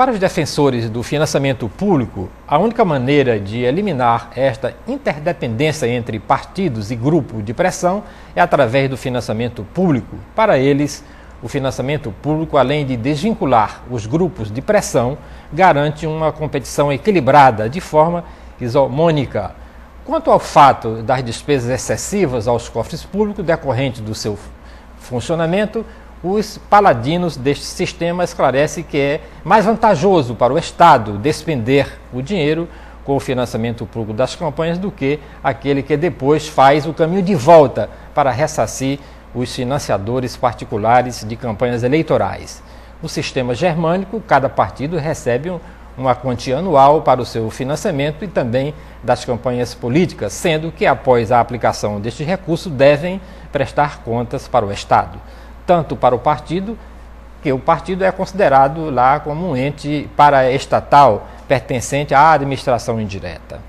Para os defensores do financiamento público, a única maneira de eliminar esta interdependência entre partidos e grupos de pressão é através do financiamento público. Para eles, o financiamento público, além de desvincular os grupos de pressão, garante uma competição equilibrada de forma isomônica. Quanto ao fato das despesas excessivas aos cofres públicos decorrentes do seu funcionamento, os paladinos deste sistema esclarecem que é mais vantajoso para o Estado despender o dinheiro com o financiamento público das campanhas do que aquele que depois faz o caminho de volta para ressarcir os financiadores particulares de campanhas eleitorais. No sistema germânico, cada partido recebe uma quantia anual para o seu financiamento e também das campanhas políticas, sendo que após a aplicação destes recursos devem prestar contas para o Estado. Tanto para o partido, que o partido é considerado lá como um ente paraestatal pertencente à administração indireta.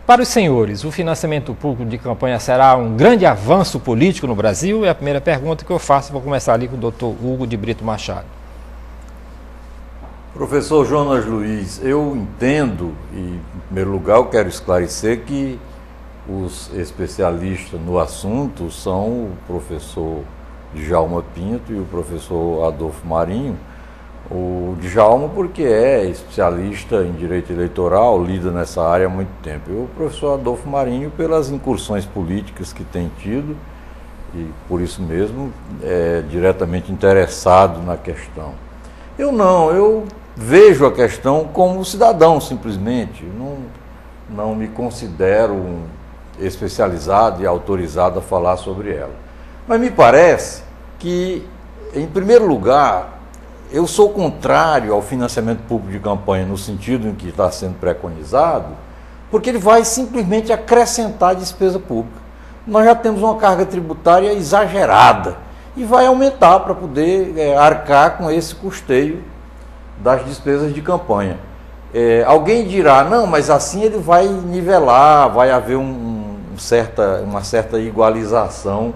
Para os senhores, o financiamento público de campanha será um grande avanço político no Brasil? É a primeira pergunta que eu faço. Vou começar ali com o Dr. Hugo de Brito Machado. Professor Jonas Luiz, eu entendo e, em primeiro lugar, eu quero esclarecer que os especialistas no assunto são o professor Djalma Pinto e o professor Adolfo Marinho. O Djalma porque é especialista em direito eleitoral, lida nessa área há muito tempo. E o professor Adolfo Marinho pelas incursões políticas que tem tido e por isso mesmo é diretamente interessado na questão. Eu vejo a questão como cidadão simplesmente, não me considero especializado e autorizado a falar sobre ela. Mas me parece que, em primeiro lugar, eu sou contrário ao financiamento público de campanha no sentido em que está sendo preconizado, porque ele vai simplesmente acrescentar despesa pública. Nós já temos uma carga tributária exagerada e vai aumentar para poder arcar com esse custeio das despesas de campanha. Alguém dirá, não, mas assim ele vai nivelar, vai haver uma certa igualização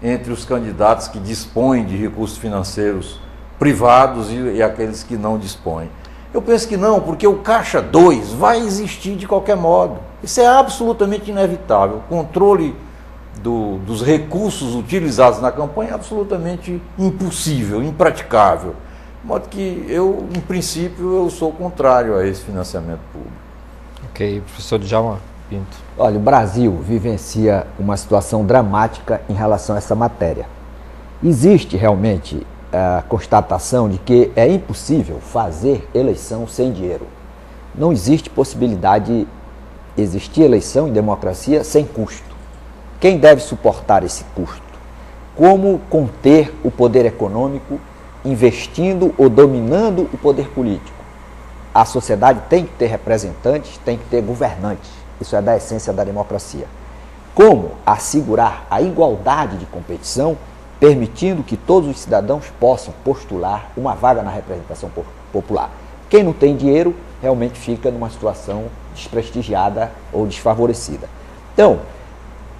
entre os candidatos que dispõem de recursos financeiros privados e aqueles que não dispõem. Eu penso que não, porque o Caixa 2 vai existir de qualquer modo. Isso é absolutamente inevitável. O controle dos recursos utilizados na campanha é absolutamente impossível, impraticável. De modo que eu, em princípio, eu sou contrário a esse financiamento público. Ok, professor Djalma Pinto. Olha, o Brasil vivencia uma situação dramática em relação a essa matéria. Existe realmente a constatação de que é impossível fazer eleição sem dinheiro. Não existe possibilidade de existir eleição em democracia sem custo. Quem deve suportar esse custo? Como conter o poder econômico investindo ou dominando o poder político? A sociedade tem que ter representantes, tem que ter governantes. Isso é da essência da democracia. Como assegurar a igualdade de competição, permitindo que todos os cidadãos possam postular uma vaga na representação popular. Quem não tem dinheiro realmente fica numa situação desprestigiada ou desfavorecida. Então,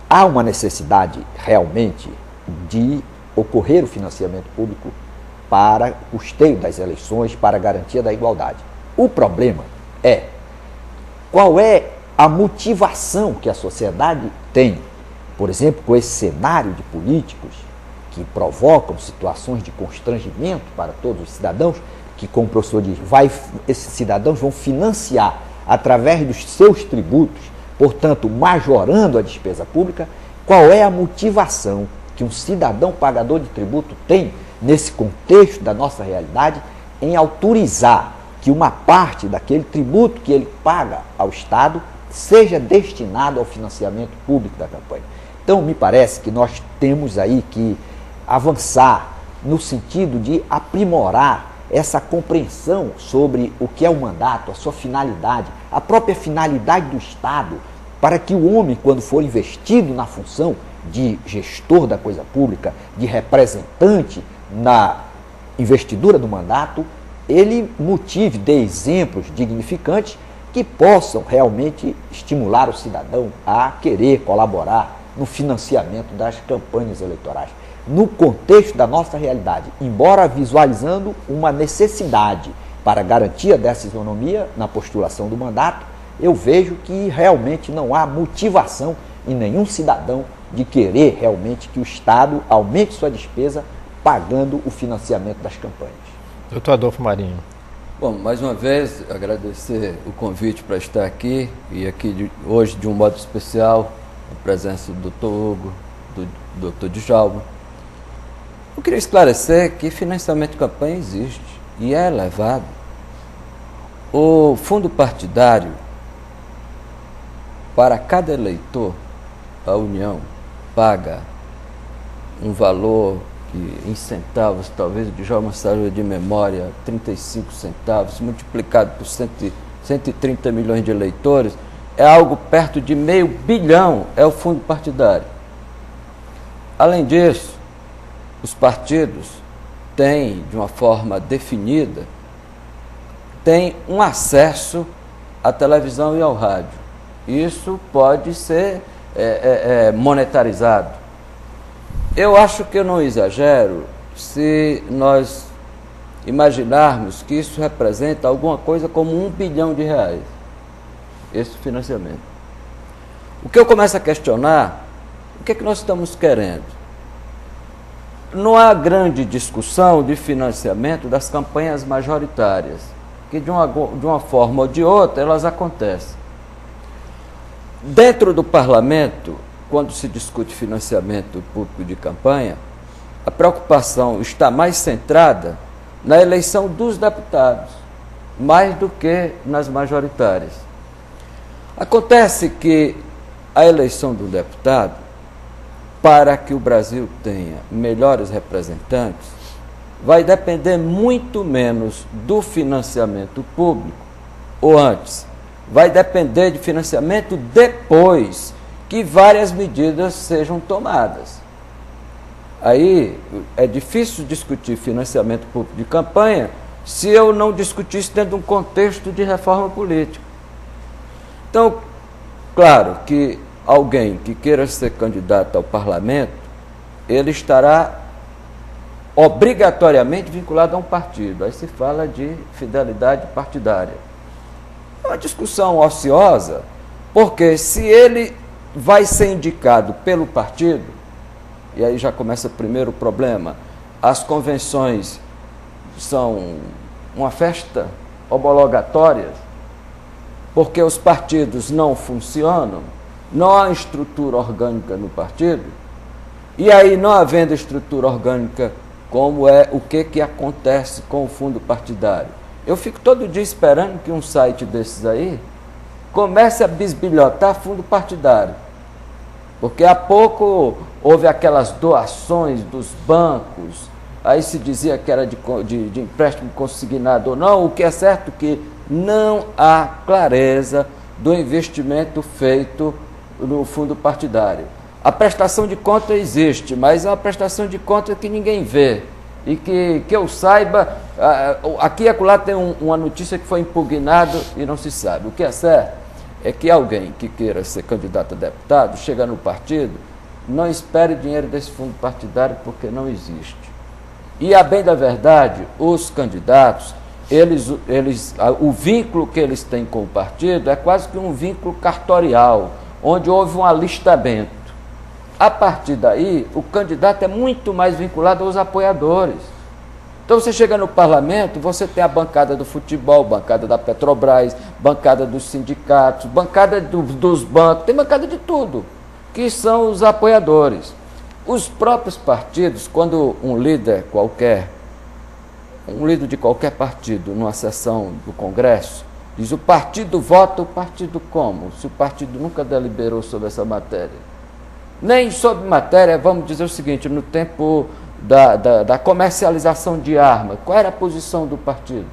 há uma necessidade realmente de ocorrer o financiamento público para o custeio das eleições, para a garantia da igualdade. O problema é qual é a motivação que a sociedade tem, por exemplo, com esse cenário de políticos que provocam situações de constrangimento para todos os cidadãos, que, como o professor diz, esses cidadãos vão financiar através dos seus tributos, portanto, majorando a despesa pública. Qual é a motivação que um cidadão pagador de tributo tem, nesse contexto da nossa realidade, em autorizar que uma parte daquele tributo que ele paga ao Estado seja destinado ao financiamento público da campanha? Então, me parece que nós temos aí que avançar no sentido de aprimorar essa compreensão sobre o que é o mandato, a sua finalidade, a própria finalidade do Estado, para que o homem, quando for investido na função de gestor da coisa pública, de representante na investidura do mandato, ele motive, dê exemplos dignificantes que possam realmente estimular o cidadão a querer colaborar no financiamento das campanhas eleitorais. No contexto da nossa realidade, embora visualizando uma necessidade para a garantia dessa isonomia na postulação do mandato, eu vejo que realmente não há motivação em nenhum cidadão de querer realmente que o Estado aumente sua despesa pagando o financiamento das campanhas. Doutor Adolfo Marinho. Bom, mais uma vez, agradecer o convite para estar aqui, e aqui hoje, de um modo especial, a presença do Dr. Hugo, do Dr. Djalma. Eu queria esclarecer que financiamento de campanha existe e é elevado. O fundo partidário, para cada eleitor, a União paga um valor que, em centavos, talvez o Djalma saiba de memória, 35 centavos, multiplicado por 130 milhões de eleitores, é algo perto de R$500 bilhão, é o fundo partidário. Além disso, os partidos têm, de uma forma definida, têm um acesso à televisão e ao rádio. Isso pode ser monetarizado. Eu acho que eu não exagero se nós imaginarmos que isso representa alguma coisa como R$1 bilhão, esse financiamento. O que eu começo a questionar, o que é que nós estamos querendo? Não há grande discussão de financiamento das campanhas majoritárias, que de uma forma ou de outra elas acontecem. Dentro do parlamento, quando se discute financiamento público de campanha, a preocupação está mais centrada na eleição dos deputados, mais do que nas majoritárias. Acontece que a eleição do deputado, para que o Brasil tenha melhores representantes, vai depender muito menos do financiamento público, ou antes, vai depender de financiamento depois que várias medidas sejam tomadas. Aí é difícil discutir financiamento público de campanha se eu não discutisse dentro de um contexto de reforma política. Então, claro que alguém que queira ser candidato ao parlamento, ele estará obrigatoriamente vinculado a um partido. Aí se fala de fidelidade partidária. É uma discussão ociosa, porque se ele vai ser indicado pelo partido, e aí já começa primeiro o problema, as convenções são uma festa homologatória, porque os partidos não funcionam, não há estrutura orgânica no partido, e aí não havendo estrutura orgânica, como é o que acontece com o fundo partidário? Eu fico todo dia esperando que um site desses aí comece a bisbilhotar fundo partidário, porque há pouco houve aquelas doações dos bancos, aí se dizia que era de empréstimo consignado ou não. O que é certo é que não há clareza do investimento feito no fundo partidário. A prestação de conta existe, mas é uma prestação de conta que ninguém vê. E que eu saiba, aqui e acolá tem uma notícia que foi impugnada e não se sabe. O que é certo é que alguém que queira ser candidato a deputado, chega no partido, não espere dinheiro desse fundo partidário, porque não existe. E, a bem da verdade, os candidatos, o vínculo que eles têm com o partido é quase que um vínculo cartorial, onde houve um alistamento. A partir daí, o candidato é muito mais vinculado aos apoiadores. Então, você chega no parlamento, você tem a bancada do futebol, bancada da Petrobras, bancada dos sindicatos, bancada dos bancos, tem bancada de tudo, que são os apoiadores. Os próprios partidos, quando um líder de qualquer partido, numa sessão do Congresso, diz: o partido vota, o partido como? Se o partido nunca deliberou sobre essa matéria. Nem sobre matéria, vamos dizer o seguinte, no tempo da comercialização de armas, qual era a posição do partido?